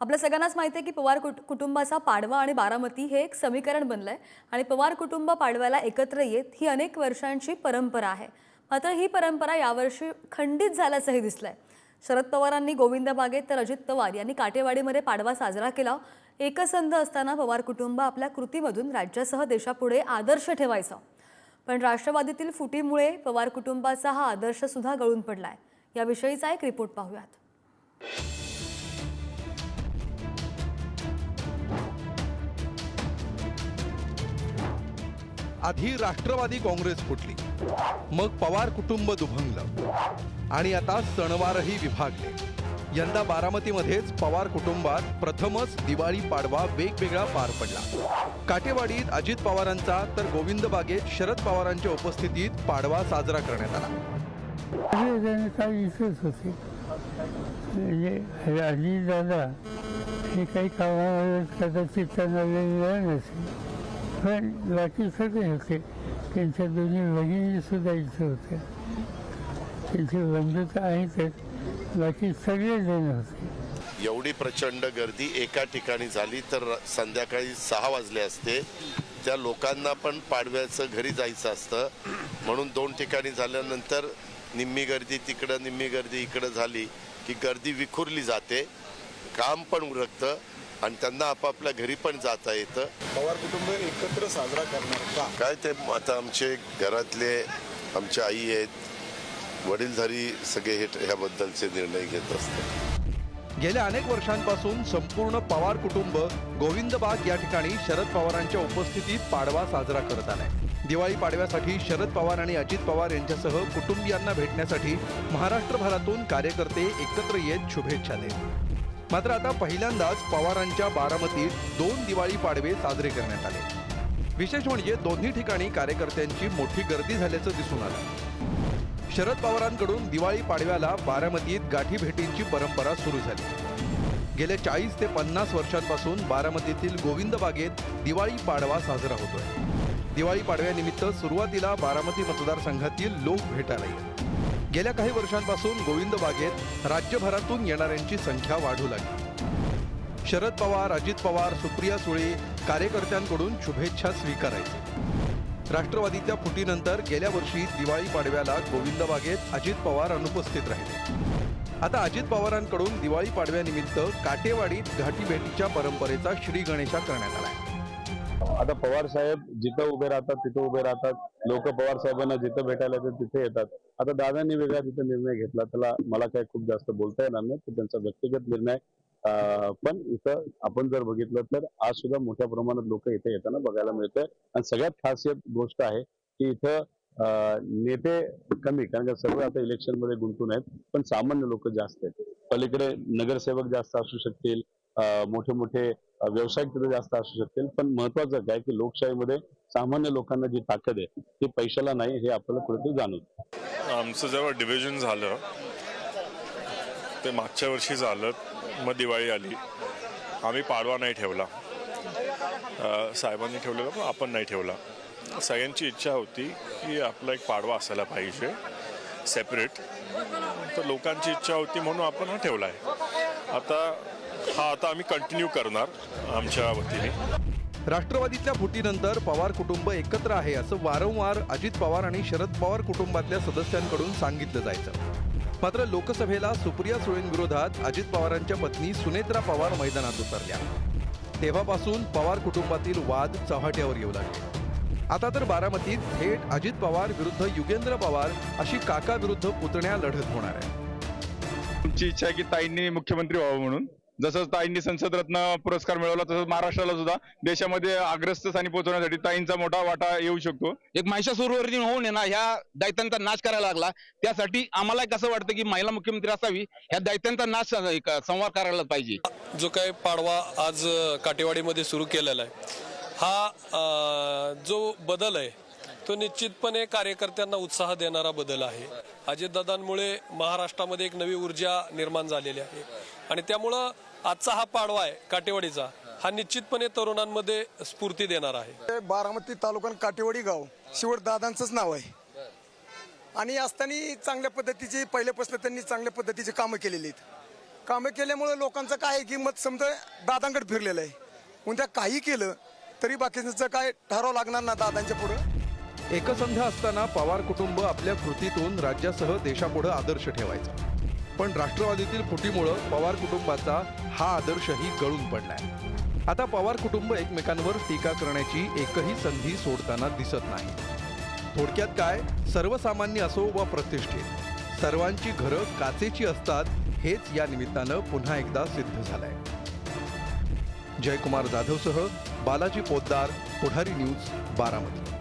आपल्या सगळ्यांनाच माहिती आहे की पवार कुटुंबाचा पाडवा आणि बारामती हे एक समीकरण बनलंय आणि पवार कुटुंब पाडव्याला एकत्र येत ही अनेक वर्षांची परंपरा आहे। मात्र ही परंपरा यावर्षी खंडित झाल्याचंही दिसलंय। शरद पवारांनी गोविंद बागेत तर अजित पवार यांनी काटेवाडीमध्ये पाडवा साजरा केला। एकसंध असताना पवार कुटुंब आपल्या कृतीमधून राज्यासह देशापुढे आदर्श ठेवायचं, पण राष्ट्रवादीतील फुटीमुळे पवार कुटुंबाचा हा आदर्श सुद्धा गळून पडलाय। याविषयीचा एक रिपोर्ट पाहूयात। आधी राष्ट्रवादी काँग्रेस फुटली, मग पवार कुटुंब दुभंगलं आणि आता सणवारही विभागले। यंदा बारामतीमध्येच पवार कुटुंबात प्रथमच दिवाळी पाडवा वेगवेगळा पार पडला। काटेवाडीत अजित पवारांचा तर गोविंद बागेत शरद पवारांच्या उपस्थितीत पाडवा साजरा करण्यात आला। काही कामावर कदाचित त्यांना वेळ नसेल, पण बाकी सगळे होते। त्यांच्या दोन्ही भगिनी सुद्धा इथे होत्या, त्यांची बंधुता आहेतच, बाकी सगळे जण होते। एवढी प्रचंड गर्दी एका ठिकाणी झाली तर संध्याकाळी 6 वाजले असते। त्या लोकांना पण पाडव्याचं घरी जायचं असतं, म्हणून 2 ठिकाणी झाल्यानंतर निम्मी गर्दी तिकडं निम्मी गर्दी इकडं झाली की गर्दी विखुरली जाते, काम पण उरकतं आणि त्यांना आपापल्या घरी पण जाता येतं। पवार कुटुंब एकत्र साजरा करणार का काय ते आता आमचे घरातले आमची आई आहेत, वडीलधारी सगळे ह्याबद्दलचे निर्णय घेत असतात। गेल्या अनेक वर्षांपासून संपूर्ण पवार कुटुंब गोविंद बाग या ठिकाणी शरद पवारांच्या उपस्थितीत पाडवा साजरा करत आलाय। दिवाळी पाडव्यासाठी शरद पवार आणि अजित पवार यांच्यासह कुटुंबियांना भेटण्यासाठी महाराष्ट्रभरातून कार्यकर्ते एकत्र येत शुभेच्छा देत। मात्र आता पहिल्यांदाच पवारांच्या बारामतीत 2 दिवाळी पाडवे साजरे करण्यात आले। विशेष म्हणजे दोन्ही ठिकाणी कार्यकर्त्यांची मोठी गर्दी झाल्याचं दिसून आलं। शरद पवारांकडून दिवाळी पाडव्याला बारामतीत गाठी भेटींची परंपरा सुरू झाली। गेल्या 40 ते 50 वर्षांपासून बारामतीतील गोविंद बागेत दिवाळी पाडवा साजरा होतोय। दिवाळी पाडव्यानिमित्त सुरुवातीला बारामती मतदारसंघातील लोक भेटायला येत। गेल्या काही वर्षांपासून गोविंद बागेत राज्यभरातून येणाऱ्यांची संख्या वाढू लागली। शरद पवार, अजित पवार, सुप्रिया सुळे कार्यकर्त्यांकडून शुभेच्छा स्वीकारायचे। राष्ट्रवादीच्या फुटीनंतर गेल्या वर्षी दिवाळी पाडव्याला गोविंद बागेत अजित पवार अनुपस्थित राहिले। आता अजित पवारांकडून दिवाळी पाडव्यानिमित्त काटेवाडीत घाटी भेटीच्या परंपरेचा श्री गणेशा करण्यात आलाय। आता पवार साहेब जिथं उभे राहतात तिथं उभे राहतात, लोक पवार साहेबांना जिथं भेटायला येतात तिथे येतात। आता दादांनी वेगळा तिथं निर्णय घेतला, त्याला मला काही खूप जास्त बोलता येणार नाही, तो त्यांचा व्यक्तिगत निर्णय। पण इथं आपण जर बघितलं तर आज सुद्धा मोठ्या प्रमाणात लोक इथे येताना बघायला मिळतंय। आणि सगळ्यात खासियत गोष्ट आहे की इथं नेते कमी, कारण का सर्व आता इलेक्शन मध्ये गुंतून आहेत, पण सामान्य लोक जास्त आहेत। पलीकडे नगरसेवक जास्त असू शकतील, मोठे मोठे व्यावसायिक तिथे जास्त असू शकतील, पण महत्वाचं काय की लोकशाहीमध्ये सामान्य लोकांना जी ताकद आहे ती पैशाला नाही, हे आपल्याला कुठेतरी जाणवतं। आमचं जेव्हा डिव्हिजन झालं ते मागच्या वर्षी झालं, मग दिवाळी आली, आम्ही पाडवा नाही ठेवला, साहेबांनी ठेवलेला पण आपण नाही ठेवला। सगळ्यांची इच्छा होती की आपला एक पाडवा असायला पाहिजे सेपरेट, तर लोकांची इच्छा होती म्हणून आपण हा ठेवला आहे। आता आम्ही कंटिन्यू करणार आमच्या वतीने। राष्ट्रवादीतल्या फुटीनंतर पवार कुटुंब एकत्र आहे असं वारंवार अजित पवार आणि शरद पवार कुटुंबातल्या सदस्यांकडून सांगितलं जायचं। मात्र लोकसभेला सुप्रिया सुळेंविरोधात अजित पवारांच्या पत्नी सुनेत्रा पवार मैदानात उतरल्या, तेव्हापासून पवार कुटुंबातील वाद चव्हाट्यावर येऊ लागले। आता तर बारामतीत थेट अजित पवार विरुद्ध युगेंद्र पवार अशी काका विरुद्ध पुतण्या लढत होणार आहे। तुमची इच्छा आहे की ताईंनी मुख्यमंत्री व्हावं म्हणून, जसं ताईंनी संसद रत्न पुरस्कार मिळवला तसंच महाराष्ट्राला सुद्धा देशामध्ये अग्रस्थानी पोहोचवण्यासाठी ताईंचा मोठा वाटा येऊ शकतो। एक महिषासुरवर्ती होऊन ना ह्या दैत्यांचा नाश करायला लागला, त्यासाठी आम्हाला कसं वाटतं की महिला मुख्यमंत्री असावी, ह्या दैत्यांचा नाश संवार करायला पाहिजे। जो काही पाडवा आज काटेवाडीमध्ये सुरू केलेला आहे, हा जो बदल आहे तो निश्चितपणे कार्यकर्त्यांना उत्साह देणारा बदल आहे। अजितदादांमुळे महाराष्ट्रामध्ये एक नवी ऊर्जा निर्माण झालेली आहे आणि त्यामुळं आजचा हा पाडवा आहे काटेवाडीचा, हा निश्चितपणे तरुणांमध्ये स्फूर्ती देणार आहे। बारामती तालुका काटेवाडी गाव शेवट दादांचंच नाव आहे आणि असताना चांगल्या पद्धतीची पहिल्यापासून त्यांनी चांगल्या पद्धतीची कामं केलेली आहेत। कामं केल्यामुळे लोकांचं काय आहे की मत समजा दादांकडे फिरलेलं आहे. उद्या काही केलं तरी बाकीचं काय ठराव लागणार ना दादांच्या पुढं. एकसंध असताना पवार कुटुंब आपल्या कृतीतून राज्यासह देशापुढे आदर्श ठेवायचं. पण राष्ट्रवादीतील फुटीमुळं पवार कुटुंबाचा हा आदर्शही गळून पडलाय. आता पवार कुटुंब एकमेकांवर टीका करण्याची एकही संधी सोडताना दिसत नाही. थोडक्यात काय, सर्वसामान्य असो व प्रतिष्ठित, सर्वांची घरं काचेची असतात हेच या निमित्तानं पुन्हा एकदा सिद्ध झालंय. जयकुमार जाधवसह बालाजी पोद्दार, पुढारी न्यूज, बारामती.